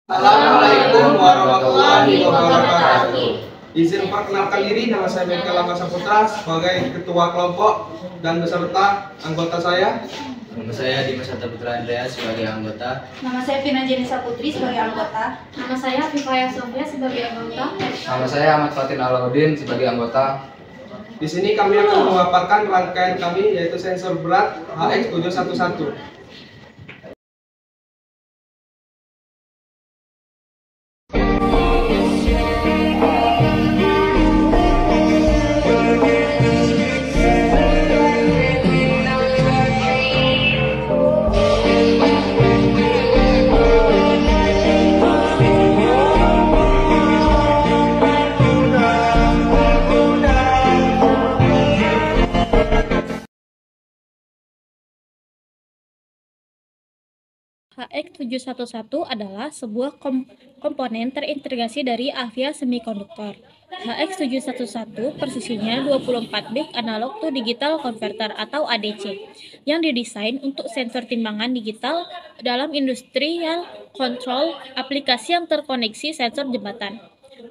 Assalamualaikum warahmatullahi wabarakatuh. Izin perkenalkan diri, nama saya Michael Lama Saputra sebagai ketua kelompok dan beserta anggota saya. Nama saya Dimas Putra Andreas sebagai anggota. Nama saya Vina Jenisa Putri sebagai anggota. Nama saya Vivaya Sofia sebagai anggota. Nama saya Ahmad Fatin Alauddin sebagai anggota. Di sini kami akan memaparkan rangkaian kami, yaitu sensor berat HX711. HX711 adalah sebuah komponen terintegrasi dari Avia Semiconductor. HX711 persisinya 24 bit analog to digital converter atau ADC yang didesain untuk sensor timbangan digital dalam industrial control aplikasi yang terkoneksi sensor jembatan.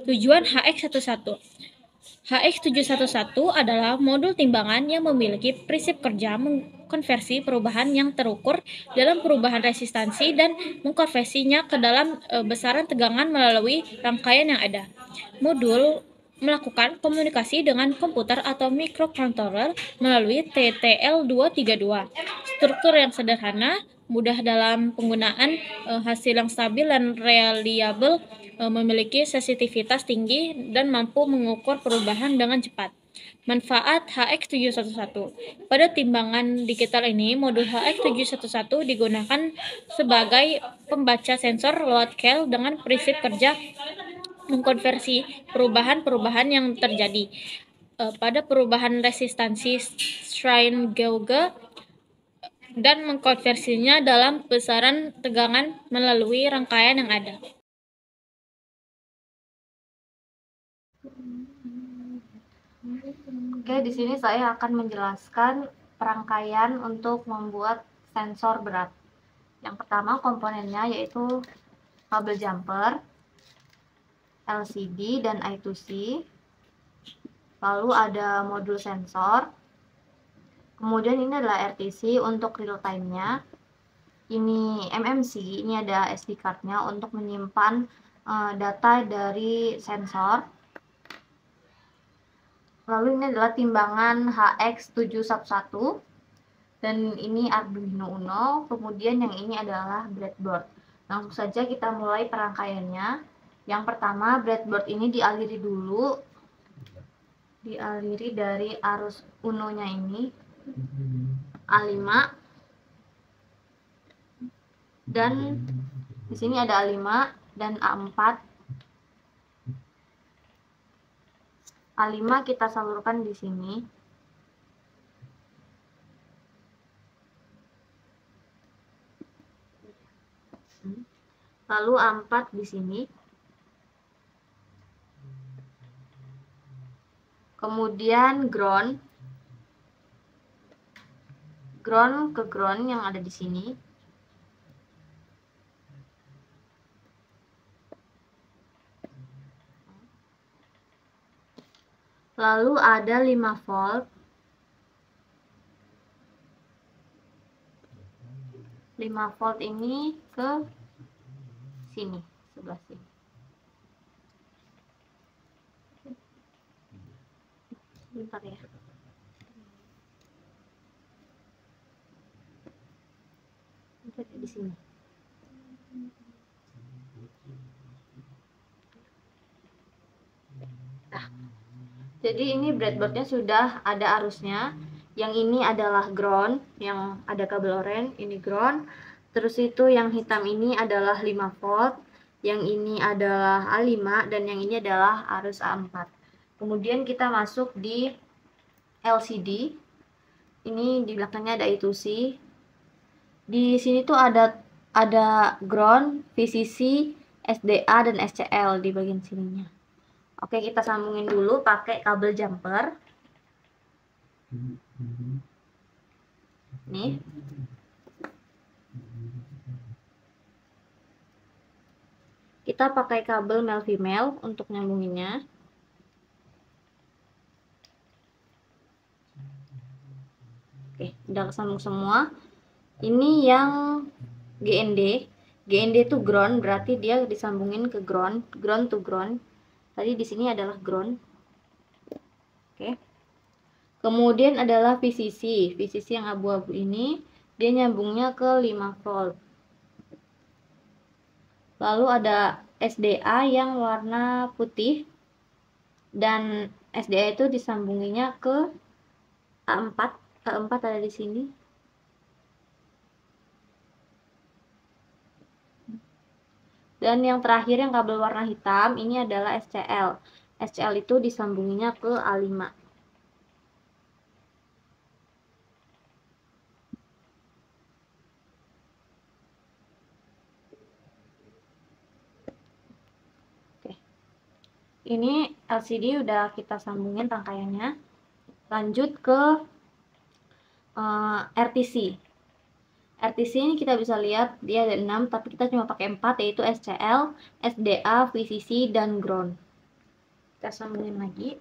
Tujuan HX711 adalah modul timbangan yang memiliki prinsip kerja mengkonversi perubahan yang terukur dalam perubahan resistansi dan mengkonversinya ke dalam besaran tegangan melalui rangkaian yang ada. Modul melakukan komunikasi dengan komputer atau microcontroller melalui TTL232. Struktur yang sederhana, mudah dalam penggunaan, hasil yang stabil dan reliable, memiliki sensitivitas tinggi dan mampu mengukur perubahan dengan cepat. Manfaat HX711. Pada timbangan digital ini, modul HX711 digunakan sebagai pembaca sensor load scale dengan prinsip kerja mengkonversi perubahan-perubahan yang terjadi pada perubahan resistansi strain gauge dan mengkonversinya dalam besaran tegangan melalui rangkaian yang ada. Oke, di sini saya akan menjelaskan perangkaian untuk membuat sensor berat. Yang pertama komponennya yaitu kabel jumper, LCD dan I2C. Lalu ada modul sensor. Kemudian ini adalah RTC untuk real time-nya. Ini MMC, ini ada SD card-nya untuk menyimpan data dari sensor. Lalu ini adalah timbangan HX711 dan ini Arduino Uno. Kemudian yang ini adalah breadboard. Langsung saja kita mulai perangkaiannya. Yang pertama, breadboard ini dialiri dulu, dialiri dari arus Uno-nya ini A5 dan di sini ada A5 dan A4. A5 kita salurkan di sini. Lalu A4 di sini. Kemudian ground ke ground yang ada di sini. Lalu ada 5 volt. 5 volt ini ke sini, sebelah sini. Bentar ya. Di sini. Jadi ini breadboardnya sudah ada arusnya. Yang ini adalah ground, yang ada kabel oranye, ini ground. Terus itu yang hitam ini adalah 5 volt, yang ini adalah A5, dan yang ini adalah arus A4. Kemudian kita masuk di LCD. Ini di belakangnya ada I2C. Di sini tuh ada ground, VCC, SDA, dan SCL di bagian sininya. Oke, kita sambungin dulu pakai kabel jumper. Nih. Kita pakai kabel male female untuk nyambunginnya. Oke, udah kesambung semua. Ini yang GND. GND itu ground, berarti dia disambungin ke ground, ground to ground. Tadi di sini adalah ground. Oke. Kemudian adalah VCC. VCC yang abu-abu ini dia nyambungnya ke 5 volt. Lalu ada SDA yang warna putih, dan SDA itu disambunginya ke A4. A4 ada di sini. Dan yang terakhir yang kabel warna hitam ini adalah SCL. SCL itu disambunginya ke A5. Ini LCD udah kita sambungin rangkaiannya. Lanjut ke RTC. RTC ini kita bisa lihat dia ada 6, tapi kita cuma pakai 4, yaitu SCL, SDA, VCC, dan ground. Kita sambungin lagi.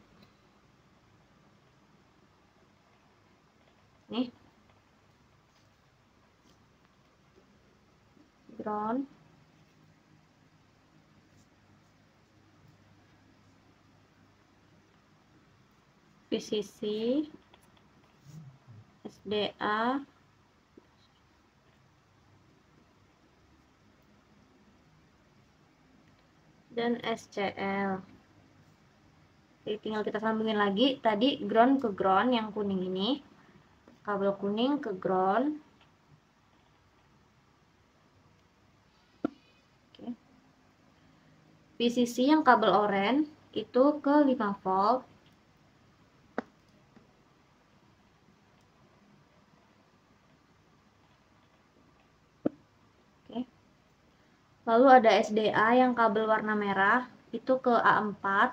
Nih. Ground. VCC, SDA, dan SCL. Jadi tinggal kita sambungin lagi. Tadi ground ke ground yang kuning ini, kabel kuning ke ground. Oke. VCC yang kabel oranye itu ke 5 volt. Lalu ada SDA yang kabel warna merah itu ke A4.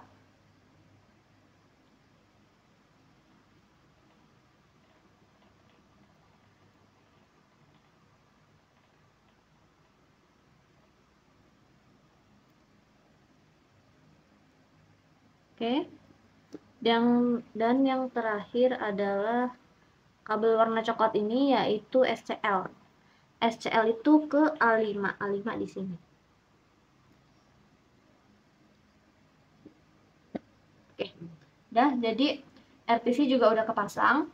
Oke. Dan yang terakhir adalah kabel warna coklat ini, yaitu SCL. SCL itu ke A5, A5 di sini. Oke, udah. Jadi RTC juga udah kepasang,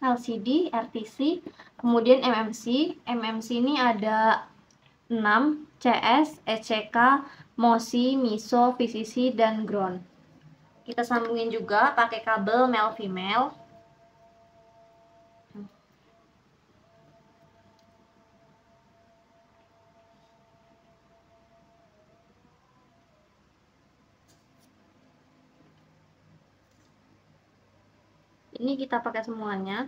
LCD, RTC, kemudian MMC. MMC ini ada 6, CS, ECK, MOSI, MISO, VCC, dan ground. Kita sambungin juga pakai kabel male female. Ini kita pakai semuanya.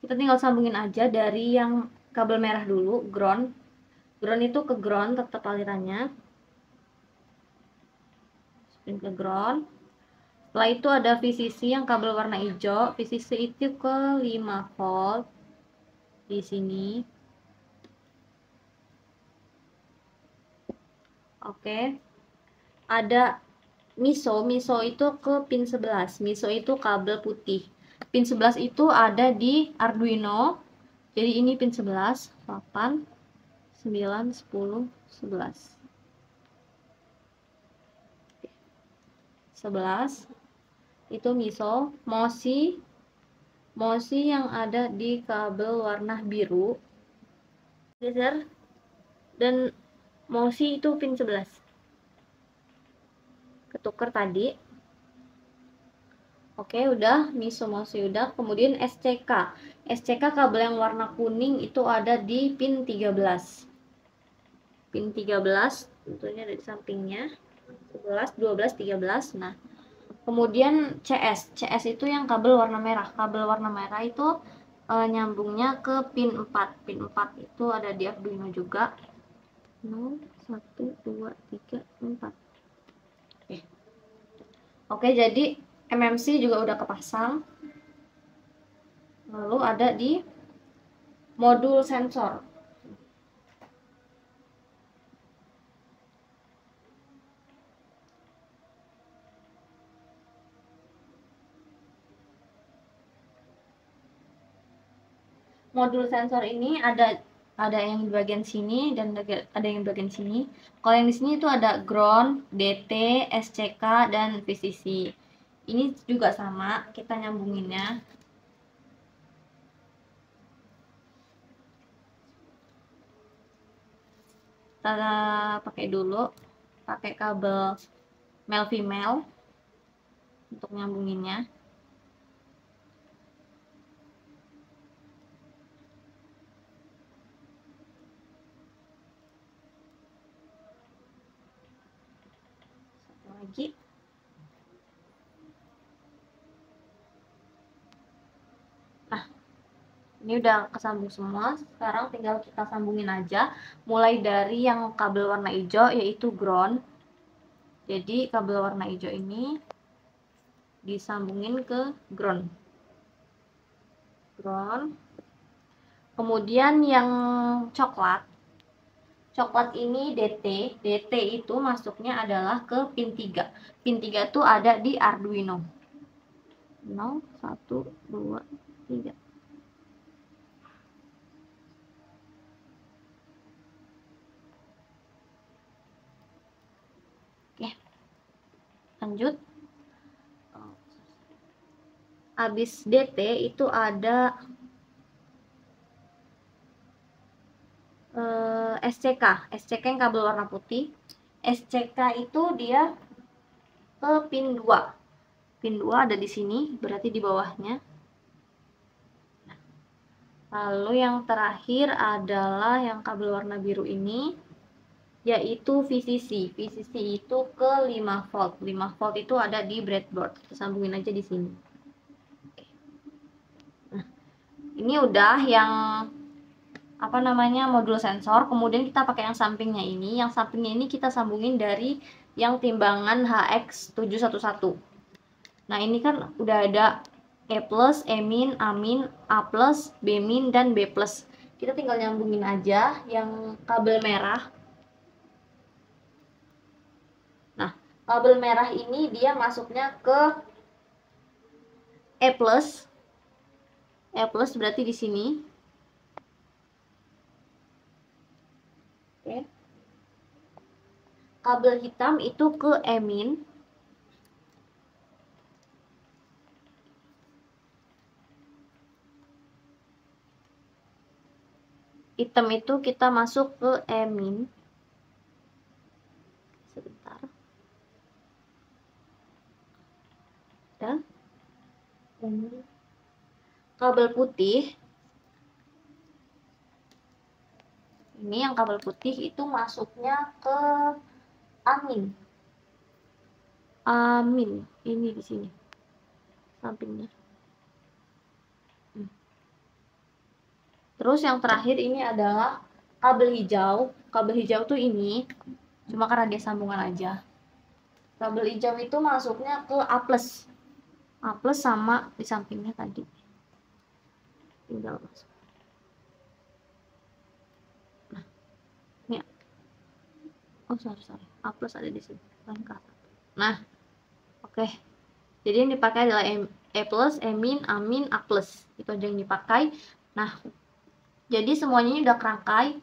Kita tinggal sambungin aja dari yang kabel merah dulu, ground. Ground itu ke ground tetap alirannya. Spin ke ground. Setelah itu ada VCC yang kabel warna hijau. VCC itu ke 5 volt di sini. Oke. Ada MISO. MISO itu ke pin 11. MISO itu kabel putih. Pin 11 itu ada di Arduino. Jadi ini pin 11, 8, 9, 10, 11. 11 itu MISO. MOSI yang ada di kabel warna biru. Geser. Dan MOSI itu pin 11. Ketuker tadi. Oke, udah. MISO, MOSI udah. Kemudian SCK. SCK kabel yang warna kuning itu ada di pin 13. Pin 13 tentunya ada di sampingnya. 11, 12, 13. Nah, Kemudian CS itu yang kabel warna merah. Kabel warna merah itu nyambungnya ke pin 4. Pin 4 itu ada di Arduino juga. 0, 1, 2, 3, 4. Oke, jadi MMC juga udah kepasang. Lalu ada di modul sensor. Modul sensor ini ada yang di bagian sini dan ada yang di bagian sini. Kalau yang di sini itu ada ground, DT, SCK, dan VCC. Ini juga sama, kita nyambunginnya. Kita pakai dulu, pakai kabel male female untuk nyambunginnya. Satu lagi. Nah, ini udah kesambung semua. Sekarang tinggal kita sambungin aja. Mulai dari yang kabel warna hijau yaitu ground. Jadi kabel warna hijau ini disambungin ke ground. Kemudian yang coklat ini DT. DT itu masuknya adalah ke pin 3. Pin 3 itu ada di Arduino. 0, 1, 2, 3. Oke, lanjut. Habis DT itu ada SCK yang kabel warna putih. SCK itu dia ke pin 2. Pin 2 ada di sini, berarti di bawahnya. Lalu yang terakhir adalah yang kabel warna biru ini, yaitu VCC. VCC itu ke 5 volt. 5 volt itu ada di breadboard. Kita sambungin aja di sini. Nah, ini udah yang modul sensor. Kemudian kita pakai yang sampingnya ini. Yang sampingnya ini kita sambungin dari yang timbangan HX711. Nah, ini kan udah ada E+, E-, A-, A+, B-, dan B+. Kita tinggal nyambungin aja yang kabel merah. Nah, kabel merah ini dia masuknya ke E+. E+ berarti di sini. Oke. Kabel hitam itu ke E-. Hitam itu kita masuk ke E-. Sebentar. Ya. Kabel putih. Ini yang kabel putih itu masuknya ke Amin. Ini di sini. Sampingnya. Terus yang terakhir ini adalah kabel hijau. Kabel hijau tuh ini, cuma karena dia sambungan aja. Kabel hijau itu masuknya ke A+. A+ sama di sampingnya tadi. Tinggal masuk. Nah, ini. Oh, sorry. A+ ada di sini. Nah, oke. Jadi yang dipakai adalah E+, E-, A-, A+. Itu aja yang dipakai. Nah, jadi semuanya ini udah kerangkai.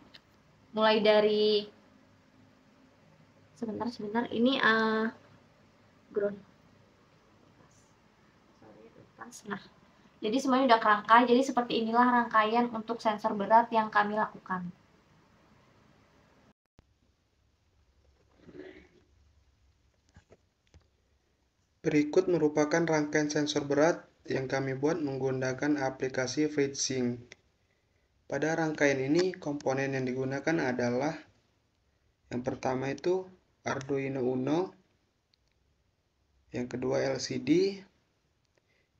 Mulai dari sebentar ini ground. Nah, jadi semuanya udah kerangkai. Jadi seperti inilah rangkaian untuk sensor berat yang kami lakukan. Berikut merupakan rangkaian sensor berat yang kami buat menggunakan aplikasi FreeSync. Pada rangkaian ini, komponen yang digunakan adalah yang pertama itu Arduino Uno, yang kedua LCD,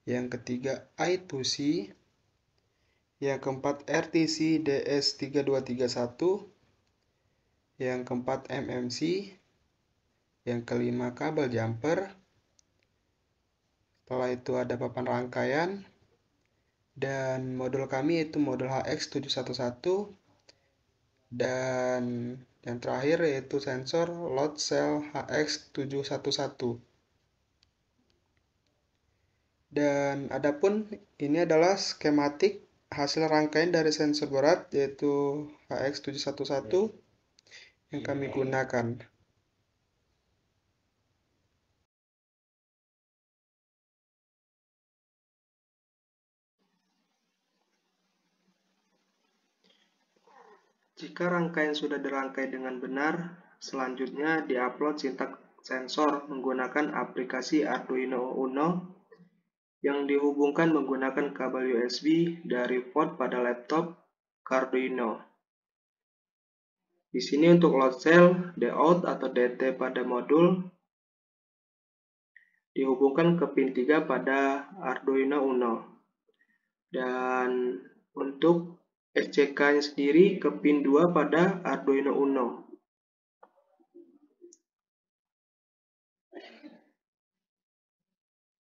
yang ketiga I2C, yang keempat RTC DS3231, yang keempat MMC, yang kelima kabel jumper. Setelah itu ada papan rangkaian, dan modul kami yaitu modul HX711, dan yang terakhir yaitu sensor load cell HX711. Dan adapun ini adalah skematik hasil rangkaian dari sensor berat yaitu HX711 yang kami gunakan. Jika rangkaian sudah dirangkai dengan benar, selanjutnya diupload sintak sensor menggunakan aplikasi Arduino Uno yang dihubungkan menggunakan kabel USB dari port pada laptop ke Arduino. Di sini untuk load cell, Dout atau DT pada modul dihubungkan ke pin 3 pada Arduino Uno. Dan untuk SCK-nya sendiri ke pin 2 pada Arduino Uno.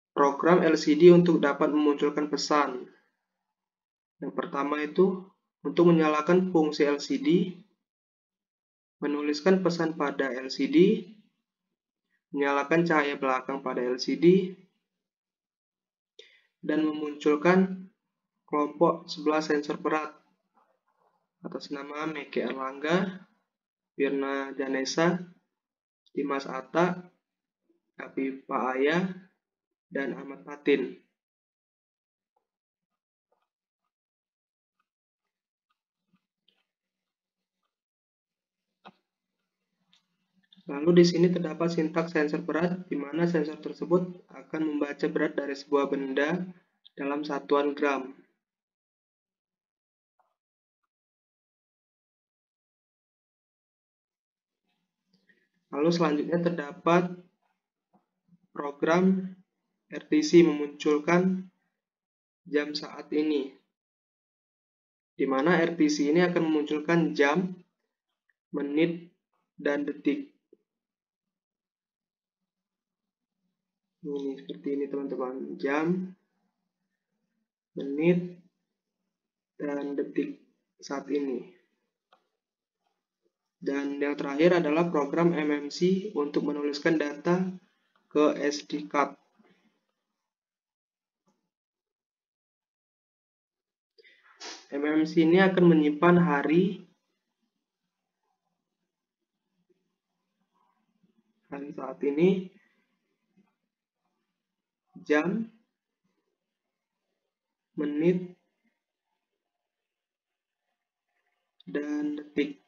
Program LCD untuk dapat memunculkan pesan. Yang pertama itu untuk menyalakan fungsi LCD, menuliskan pesan pada LCD, menyalakan cahaya belakang pada LCD, dan memunculkan kelompok 11 sensor berat atas nama Meke Erlangga, Firna Janesa, Dimas Atta, Abi Paaya, dan Ahmad Fatin. Lalu di sini terdapat sintak sensor berat, di mana sensor tersebut akan membaca berat dari sebuah benda dalam satuan gram. Lalu selanjutnya terdapat program RTC memunculkan jam saat ini, di mana RTC ini akan memunculkan jam, menit, dan detik. Ini seperti ini teman-teman, jam, menit, dan detik saat ini. Dan yang terakhir adalah program MMC untuk menuliskan data ke SD card. MMC ini akan menyimpan hari saat ini, jam, menit, dan detik.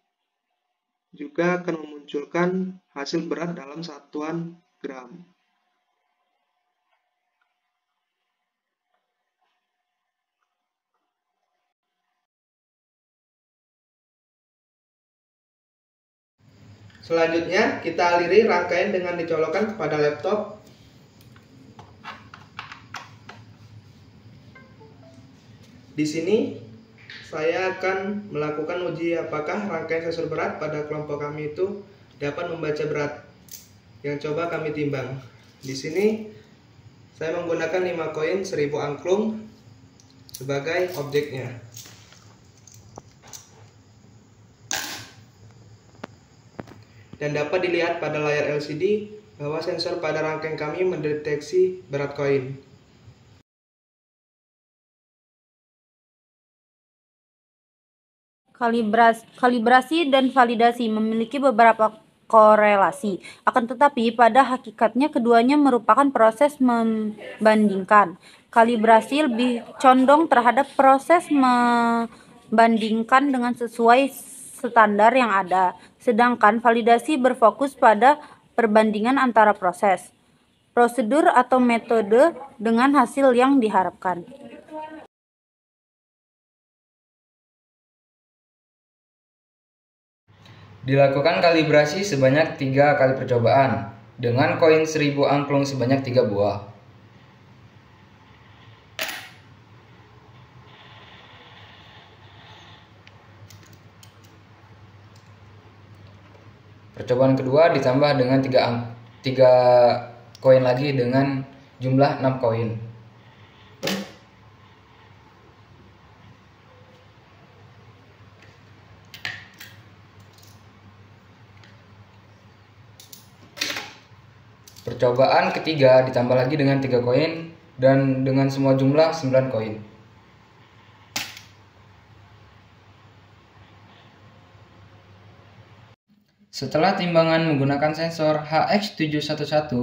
Juga akan memunculkan hasil berat dalam satuan gram. Selanjutnya, kita aliri rangkaian dengan dicolokkan kepada laptop. Di sini, saya akan melakukan uji apakah rangkaian sensor berat pada kelompok kami itu dapat membaca berat yang coba kami timbang. Di sini, saya menggunakan 5 koin 1000 angklung sebagai objeknya. Dan dapat dilihat pada layar LCD bahwa sensor pada rangkaian kami mendeteksi berat koin. Kalibrasi dan validasi memiliki beberapa korelasi. Akan tetapi, pada hakikatnya keduanya merupakan proses membandingkan. Kalibrasi lebih condong terhadap proses membandingkan dengan sesuai standar yang ada, sedangkan validasi berfokus pada perbandingan antara proses, prosedur atau metode dengan hasil yang diharapkan. Dilakukan kalibrasi sebanyak 3 kali percobaan, dengan koin 1000 angklung sebanyak 3 buah. Percobaan kedua ditambah dengan 3 koin lagi dengan jumlah 6 koin. Percobaan ketiga ditambah lagi dengan 3 koin dan dengan semua jumlah 9 koin. Setelah timbangan menggunakan sensor HX711,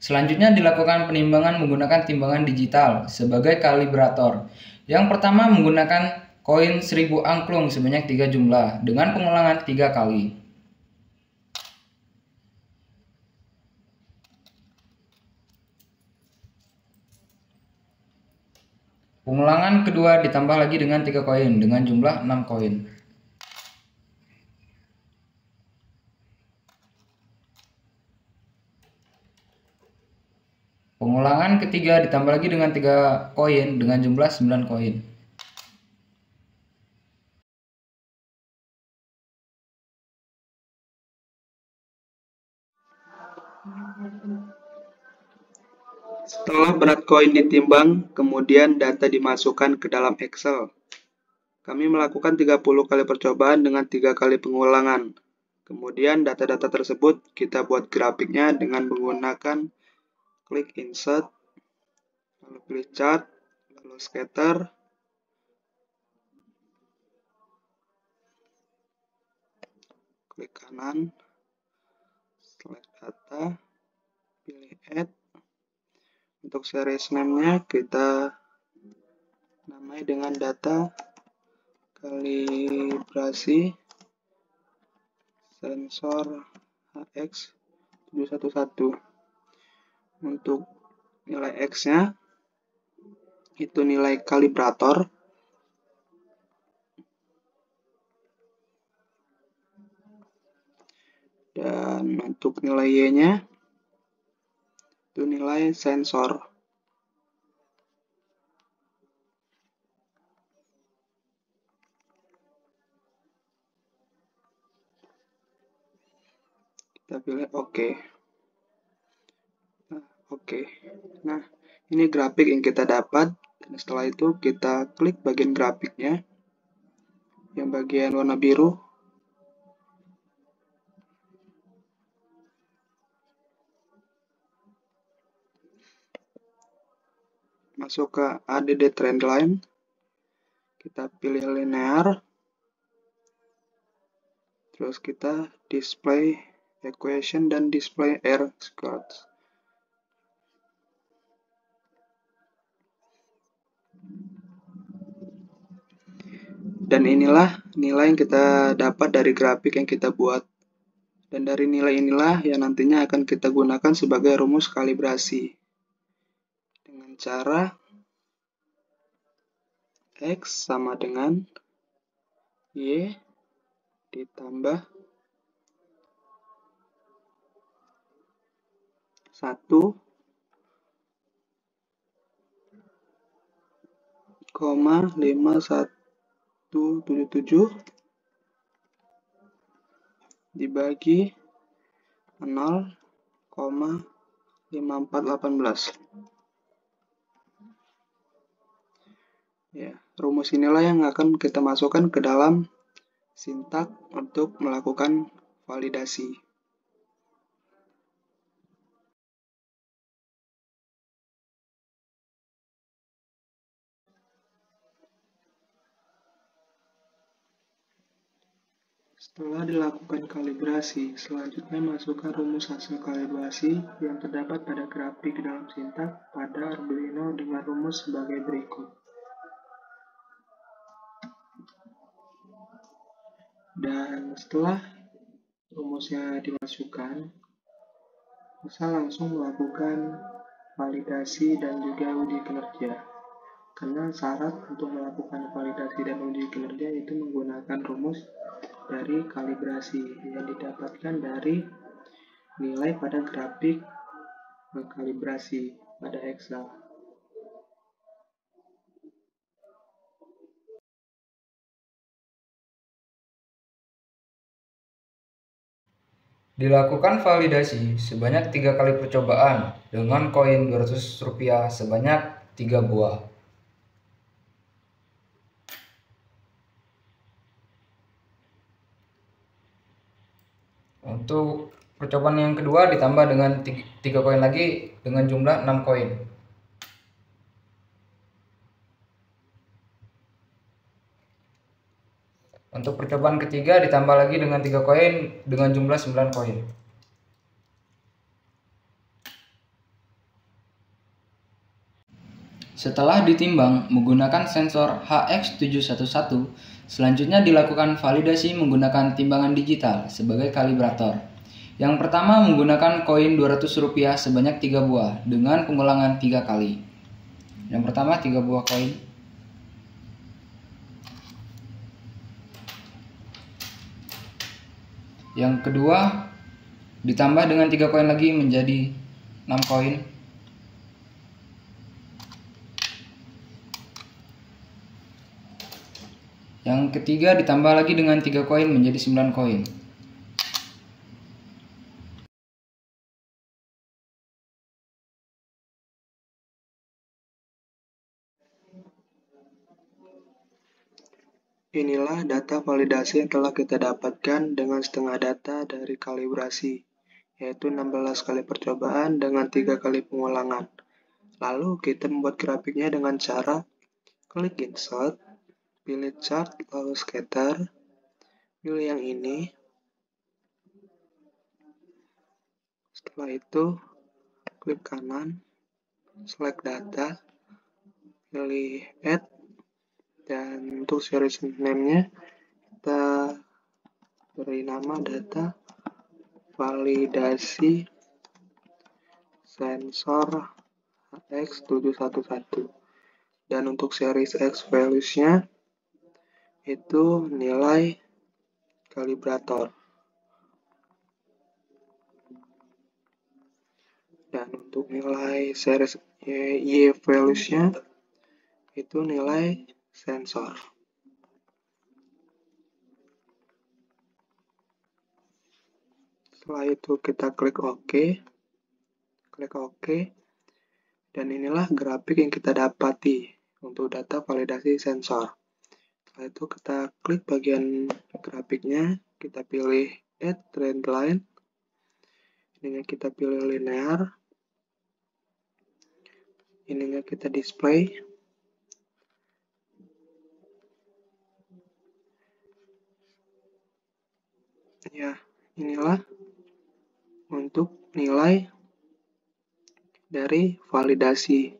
selanjutnya dilakukan penimbangan menggunakan timbangan digital sebagai kalibrator. Yang pertama menggunakan koin 1000 angklung sebanyak 3 jumlah dengan pengulangan 3 kali. Pengulangan kedua ditambah lagi dengan 3 koin dengan jumlah 6 koin. Pengulangan ketiga ditambah lagi dengan 3 koin dengan jumlah 9 koin. Setelah berat koin ditimbang, kemudian data dimasukkan ke dalam Excel. Kami melakukan 30 kali percobaan dengan 3 kali pengulangan. Kemudian data-data tersebut kita buat grafiknya dengan menggunakan klik insert, lalu pilih chart, lalu scatter, klik kanan, select data, pilih add. Untuk series name-nya kita namai dengan data kalibrasi sensor HX711. Untuk nilai X-nya itu nilai kalibrator. Dan untuk nilai Y-nya itu nilai sensor. Kita pilih OK. Nah, ini grafik yang kita dapat. Dan setelah itu kita klik bagian grafiknya, yang bagian warna biru. Masuk ke ADD Trendline, kita pilih linear, terus kita display equation dan display R squared. Dan inilah nilai yang kita dapat dari grafik yang kita buat. Dan dari nilai inilah yang nantinya akan kita gunakan sebagai rumus kalibrasi. Dengan cara X sama dengan Y ditambah 1,5177 dibagi 0,5418. Ya, rumus inilah yang akan kita masukkan ke dalam sintak untuk melakukan validasi. Setelah dilakukan kalibrasi, selanjutnya masukkan rumus hasil kalibrasi yang terdapat pada grafik dalam sintak pada Arduino dengan rumus sebagai berikut. Dan setelah rumusnya dimasukkan, bisa langsung melakukan validasi dan juga uji kinerja. Karena syarat untuk melakukan validasi dan uji kinerja itu menggunakan rumus dari kalibrasi yang didapatkan dari nilai pada grafik kalibrasi pada Excel. Dilakukan validasi sebanyak 3 kali percobaan dengan koin Rp200 sebanyak 3 buah. Untuk percobaan yang kedua ditambah dengan 3 koin lagi dengan jumlah 6 koin. Untuk percobaan ketiga ditambah lagi dengan 3 koin dengan jumlah 9 koin. Setelah ditimbang menggunakan sensor HX711, selanjutnya dilakukan validasi menggunakan timbangan digital sebagai kalibrator. Yang pertama menggunakan koin Rp200 sebanyak 3 buah dengan pengulangan 3 kali. Yang pertama 3 buah koin. Yang kedua ditambah dengan 3 koin lagi menjadi 6 koin. Yang ketiga ditambah lagi dengan 3 koin menjadi 9 koin. Inilah data validasi yang telah kita dapatkan dengan setengah data dari kalibrasi, yaitu 16 kali percobaan dengan 3 kali pengulangan. Lalu kita membuat grafiknya dengan cara klik insert, pilih chart, lalu scatter, pilih yang ini. Setelah itu, klik kanan, select data, pilih add, dan untuk series name-nya kita beri nama data validasi sensor HX711. Dan untuk series X values-nya itu nilai kalibrator. Dan untuk nilai series Y values-nya itu nilai sensor. Setelah itu kita klik OK. Dan inilah grafik yang kita dapati untuk data validasi sensor. Setelah itu kita klik bagian grafiknya, kita pilih Add Trend Line. Ininya kita pilih linear. Ininya kita display. Ya, inilah untuk nilai dari validasi.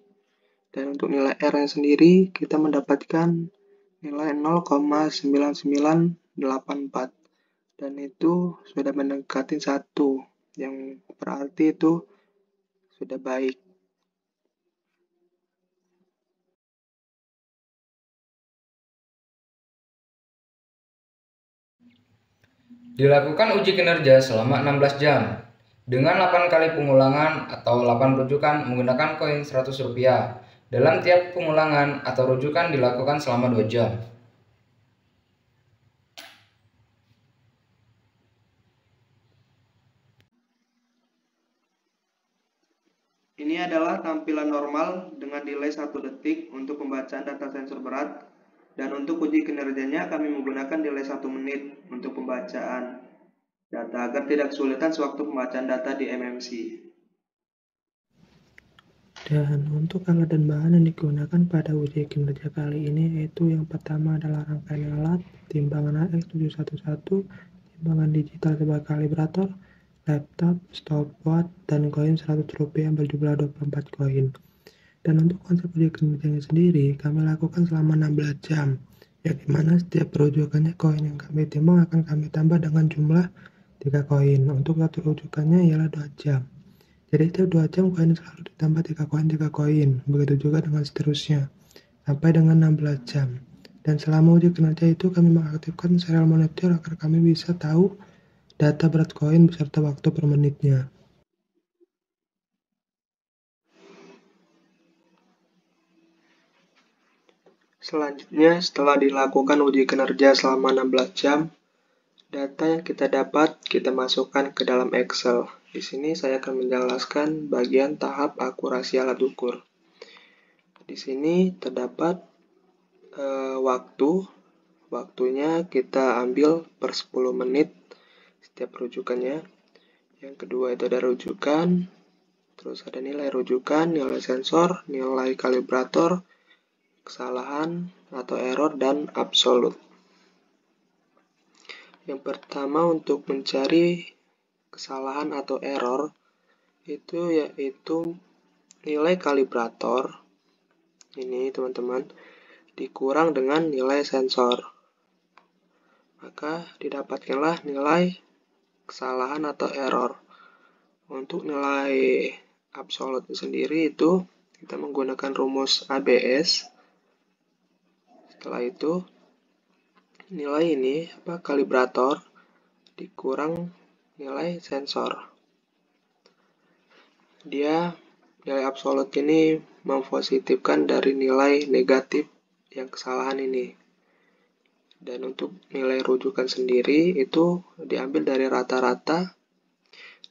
Dan untuk nilai R-nya sendiri kita mendapatkan nilai 0,9984. Dan itu sudah mendekati 1, yang berarti itu sudah baik. Dilakukan uji kinerja selama 16 jam dengan 8 kali pengulangan atau 8 rujukan menggunakan koin Rp100. Dalam tiap pengulangan atau rujukan dilakukan selama 2 jam. Ini adalah tampilan normal dengan delay 1 detik untuk pembacaan data sensor berat. Dan untuk uji kinerjanya kami menggunakan delay 1 menit untuk pembacaan data agar tidak kesulitan sewaktu pembacaan data di MMC. Dan untuk alat dan bahan yang digunakan pada uji kinerja kali ini yaitu yang pertama adalah rangkaian alat, timbangan HX711, timbangan digital sebagai kalibrator, laptop, stopwatch, dan koin Rp100 yang berjumlah 24 koin. Dan untuk konsep uji kinerjanya sendiri, kami lakukan selama 16 jam, yang dimana setiap rujukannya koin yang kami timbang akan kami tambah dengan jumlah 3 koin. Untuk satu rujukannya ialah 2 jam. Jadi setiap 2 jam koin selalu ditambah 3 koin. Begitu juga dengan seterusnya, sampai dengan 16 jam. Dan selama uji kinerja itu kami mengaktifkan serial monitor agar kami bisa tahu data berat koin beserta waktu per menitnya. Selanjutnya, setelah dilakukan uji kinerja selama 16 jam, data yang kita dapat kita masukkan ke dalam Excel. Di sini saya akan menjelaskan bagian tahap akurasi alat ukur. Di sini terdapat waktunya kita ambil per 10 menit setiap rujukannya. Yang kedua itu ada rujukan, terus ada nilai rujukan, nilai sensor, nilai kalibrator, kesalahan atau error, dan absolut. Yang pertama untuk mencari kesalahan atau error itu yaitu nilai kalibrator ini teman-teman dikurang dengan nilai sensor, maka didapatkanlah nilai kesalahan atau error. Untuk nilai absolut sendiri itu kita menggunakan rumus ABS. Setelah itu nilai ini kalibrator dikurang nilai sensor. Nilai absolut ini mempositifkan dari nilai negatif yang kesalahan ini. Dan untuk nilai rujukan sendiri itu diambil dari rata-rata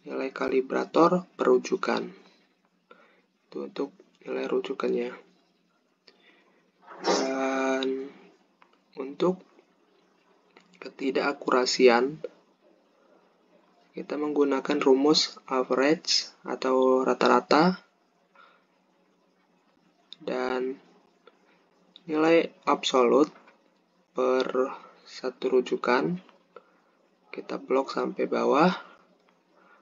nilai kalibrator per rujukan. Itu untuk nilai rujukannya. Dan untuk ketidakakurasian kita menggunakan rumus average atau rata-rata, dan nilai absolut per satu rujukan kita blok sampai bawah.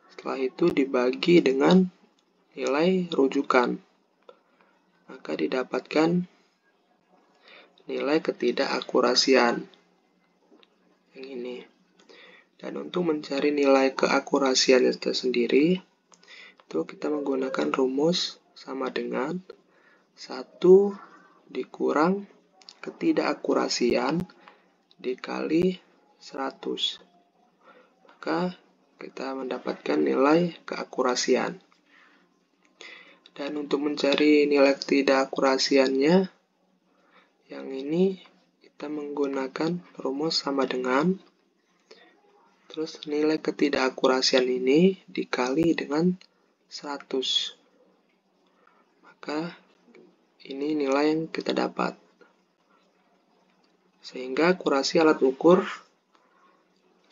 Setelah itu dibagi dengan nilai rujukan, maka didapatkan nilai ketidakakurasian yang ini. Dan untuk mencari nilai keakurasian itu sendiri, itu kita menggunakan rumus sama dengan 1 dikurang ketidakakurasian dikali 100. Maka kita mendapatkan nilai keakurasian. Dan untuk mencari nilai ketidakakurasiannya, yang ini kita menggunakan rumus sama dengan, terus nilai ketidakakurasian ini dikali dengan 100. Maka ini nilai yang kita dapat. Sehingga akurasi alat ukur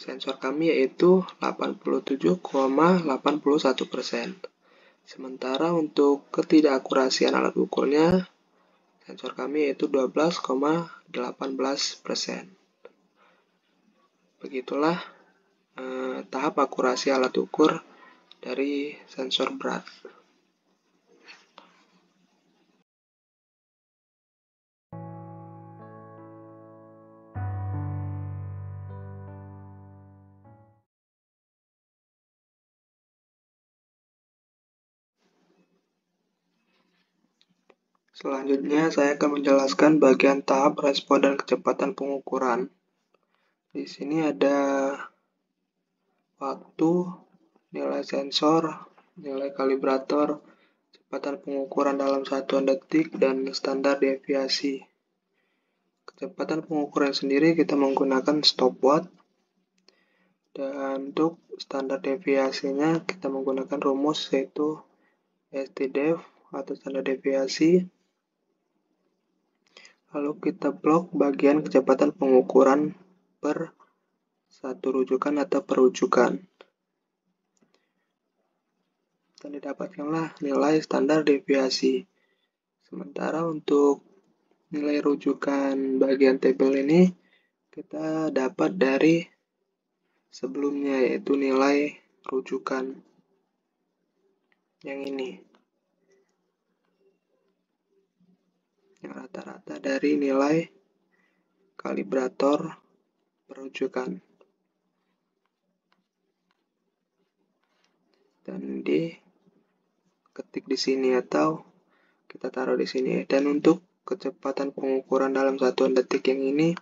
sensor kami yaitu 87,81%. Sementara untuk ketidakakurasian alat ukurnya sensor kami yaitu 12,18%. Begitulah tahap akurasi alat ukur dari sensor berat. Selanjutnya saya akan menjelaskan bagian tahap respon dan kecepatan pengukuran. Di sini ada waktu, nilai sensor, nilai kalibrator, kecepatan pengukuran dalam satuan detik, dan standar deviasi. Kecepatan pengukuran sendiri kita menggunakan stopwatch, dan untuk standar deviasinya kita menggunakan rumus yaitu STDEV atau standar deviasi. Lalu kita blok bagian kecepatan pengukuran per satu rujukan atau per rujukan. Dan didapatkanlah nilai standar deviasi. Sementara untuk nilai rujukan bagian tabel ini kita dapat dari sebelumnya, yaitu nilai rujukan yang ini. Yang rata-rata dari nilai kalibrator per rujukan. Dan diketik di sini atau kita taruh di sini. Dan untuk kecepatan pengukuran dalam satuan detik yang ini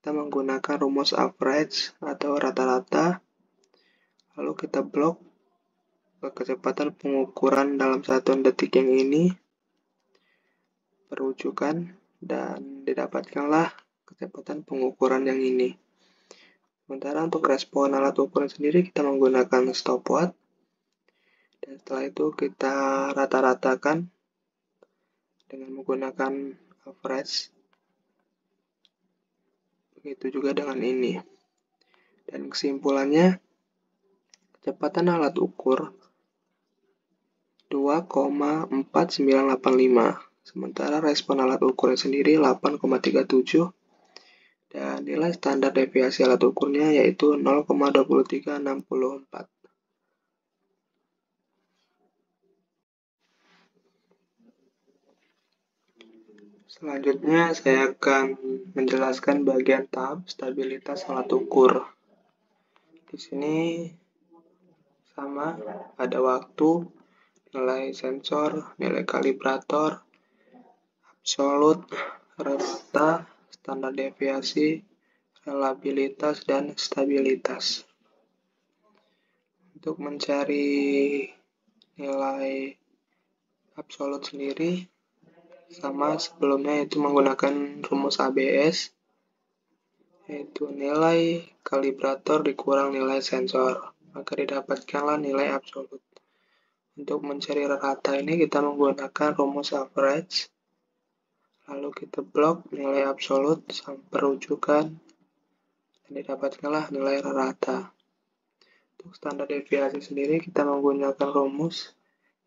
kita menggunakan rumus average atau rata-rata, Lalu kita blok kecepatan pengukuran dalam satuan detik yang ini, perujukan, dan didapatkanlah kecepatan pengukuran yang ini. Sementara untuk respon alat ukuran sendiri kita menggunakan stopwatch, dan setelah itu kita rata-ratakan dengan menggunakan average. Begitu juga dengan ini. Dan kesimpulannya, kecepatan alat ukur 2,4985, sementara respon alat ukurnya sendiri 8,37, dan nilai standar deviasi alat ukurnya yaitu 0,2364. Selanjutnya saya akan menjelaskan bagian tahap stabilitas alat ukur. Di sini sama, ada waktu, nilai sensor, nilai kalibrator, absolut, rata, standar deviasi, reliabilitas, dan stabilitas. Untuk mencari nilai absolut sendiri, sama sebelumnya itu menggunakan rumus ABS, yaitu nilai kalibrator dikurang nilai sensor, maka didapatkanlah nilai absolut. Untuk mencari rata ini kita menggunakan rumus average, lalu kita blok nilai absolut sampai perujukan, dan didapatkanlah nilai rata. Untuk standar deviasi sendiri kita menggunakan rumus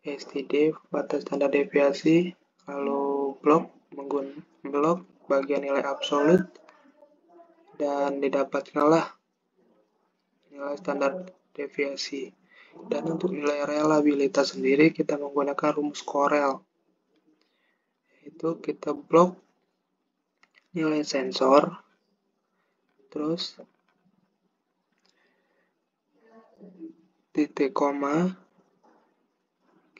STD, batas standar deviasi, lalu blok bagian nilai absolut, dan didapatkanlah nilai standar deviasi. Dan untuk nilai reliabilitas sendiri kita menggunakan rumus Corel, yaitu kita blok nilai sensor, terus titik koma,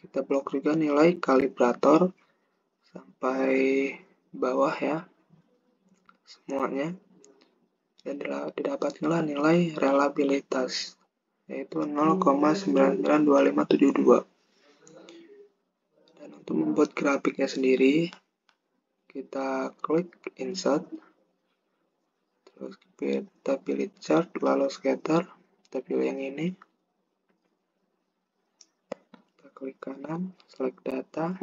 kita blok juga nilai kalibrator sampai bawah ya, semuanya, dan didapatkanlah nilai reliabilitas, yaitu 0,992572. Dan untuk membuat grafiknya sendiri, kita klik insert, terus kita pilih chart, lalu scatter, kita pilih yang ini, kita klik kanan, select data,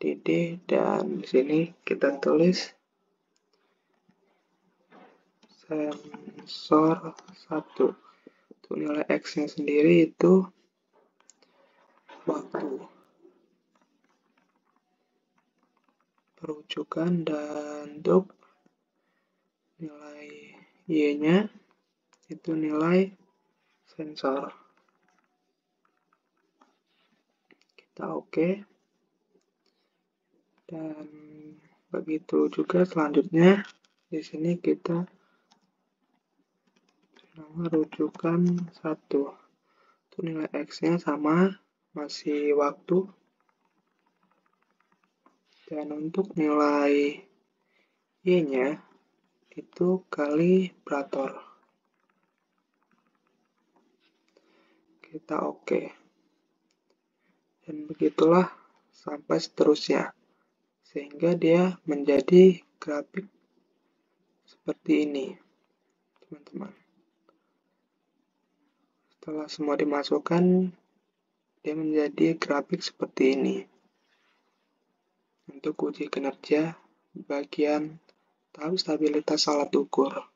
DD, dan di sini kita tulis sensor 1. Untuk nilai X-nya sendiri itu waktu, perujukan, dan untuk nilai Y-nya itu nilai sensor. Kita oke. Dan begitu juga selanjutnya, di sini kita nama rujukan 1. Itu nilai X-nya sama, masih waktu. Dan untuk nilai Y-nya itu kalibrator. Kita oke. Dan begitulah sampai seterusnya, sehingga dia menjadi grafik seperti ini, teman-teman. Setelah semua dimasukkan, dia menjadi grafik seperti ini. Untuk uji kinerja bagian tahap stabilitas alat ukur.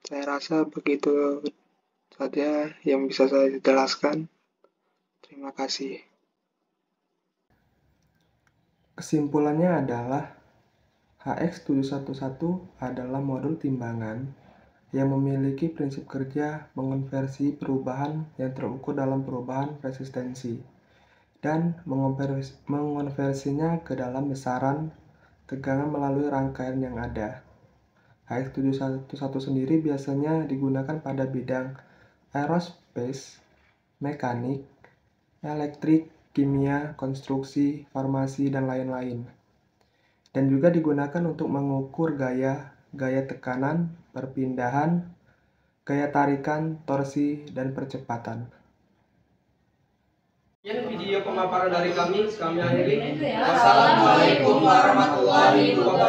Saya rasa begitu saja yang bisa saya jelaskan. Terima kasih. Kesimpulannya adalah HX711 adalah modul timbangan yang memiliki prinsip kerja mengonversi perubahan yang terukur dalam perubahan resistensi dan mengonversinya ke dalam besaran tegangan melalui rangkaian yang ada. HX711 sendiri biasanya digunakan pada bidang aerospace, mekanik, elektrik, kimia, konstruksi, farmasi, dan lain-lain. Dan juga digunakan untuk mengukur gaya gaya tekanan, perpindahan, gaya tarikan, torsi, dan percepatan. Video pemaparan dari kami akhiri. Wassalamualaikum warahmatullahi wabarakatuh.